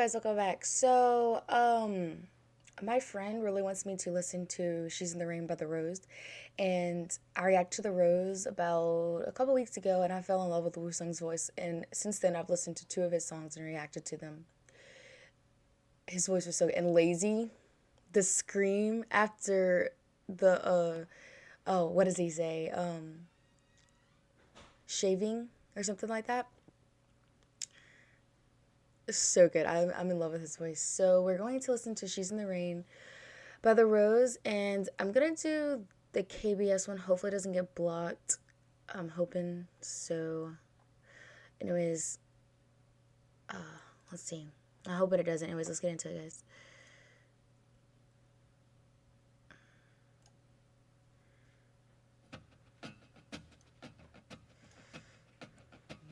guys, welcome back. So, my friend really wants me to listen to She's in the Rain by The Rose, and I reacted to The Rose about a couple weeks ago, and I fell in love with Wu Sung's voice, and since then I've listened to two of his songs and reacted to them. His voice was so good. And Lazy, the scream after the, oh, what does he say? Shaving or something like that. So good. I'm in love with his voice. So we're going to listen to She's in the Rain by The Rose, and I'm going to do the KBS one. Hopefully it doesn't get blocked. I'm hoping so. Anyways, let's see. I hope it doesn't. Anyways, let's get into it, guys.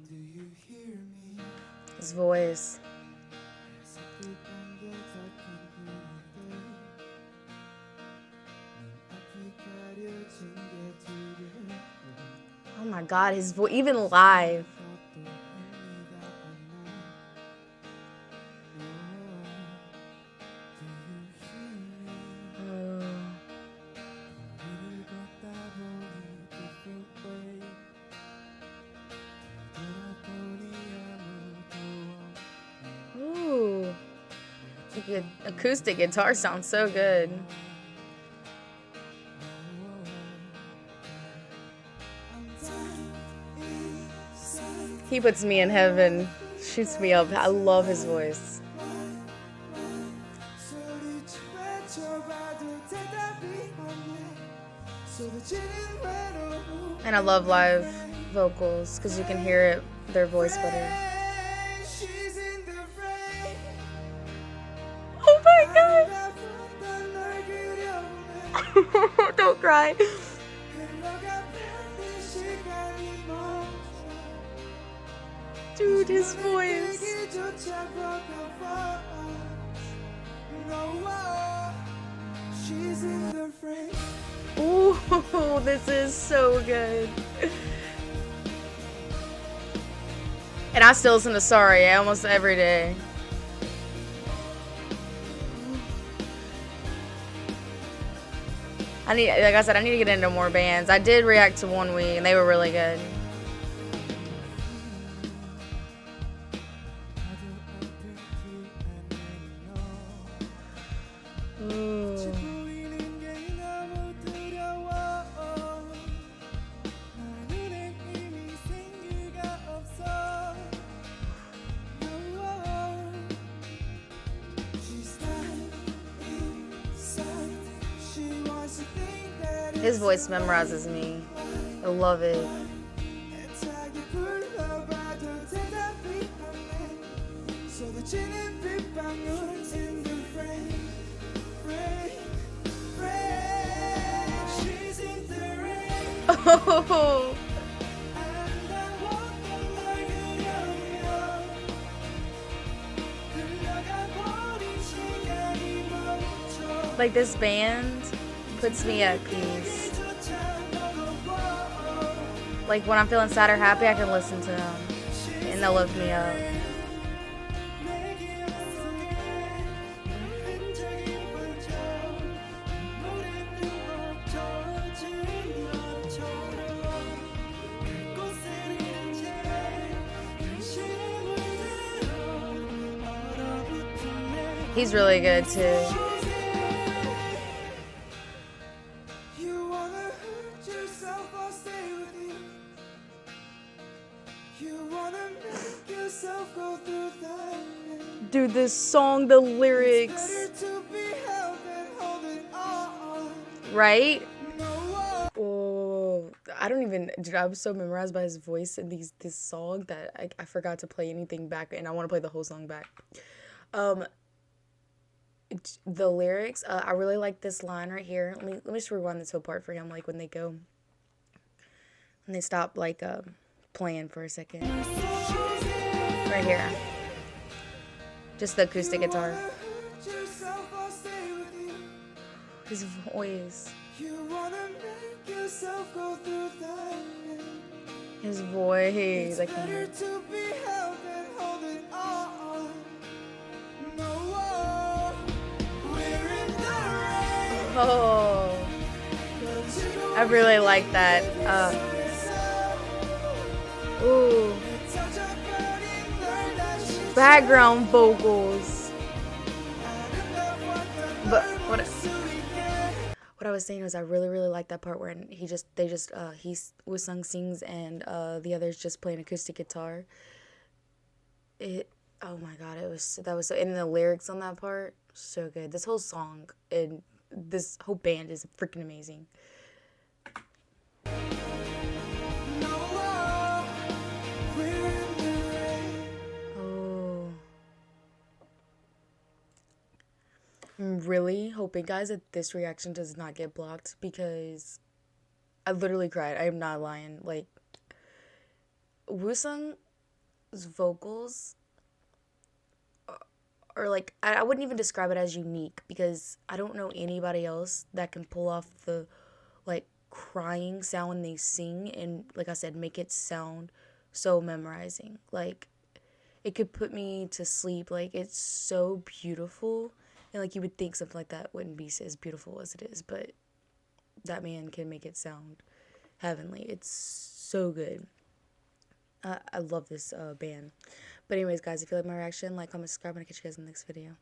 Do you hear me? His voice. Oh my god, his voice, even live. Ooh. The acoustic guitar sounds so good. He puts me in heaven, shoots me up. I love his voice. And I love live vocals because you can hear it, their voice better. Oh my god! Don't cry. Dude, his voice. Ooh, this is so good. And I still listen to Sorry almost every day. Like I said, I need to get into more bands. I did react to one week and they were really good. Ooh. His voice memorizes me. I love it. Oh. Like, this band puts me at peace. Like, when I'm feeling sad or happy, I can listen to them and they'll lift me up. He's really good too. Dude, this song, the lyrics. Right? Oh, I don't even, dude, I was so memorized by his voice in this song that I forgot to play anything back, and I want to play the whole song back. The lyrics, I really like this line right here. Let me just rewind this whole part for him, like when they stop like playing for a second. Right here. Just the acoustic guitar. His voice. His voice. I can't. Oh, I really like that. Ooh, background vocals. But what I was saying was I really like that part where Woo-sung sings and the others just play an acoustic guitar. It Oh my god, that was so, and the lyrics on that part so good. This whole song and this whole band is freaking amazing. Oh, I'm really hoping, guys, that this reaction does not get blocked because I literally cried. I am not lying. Like, Woo-sung's vocals are like, I wouldn't even describe it as unique because I don't know anybody else that can pull off the like crying sound when they sing and, like I said, make it sound so memorizing. Like, it could put me to sleep. Like, it's so beautiful. And like, you would think something like that wouldn't be as beautiful as it is, but that man can make it sound heavenly. It's so good. I love this band. But anyways, guys, if you like my reaction, like, comment, subscribe, and I'll catch you guys in the next video.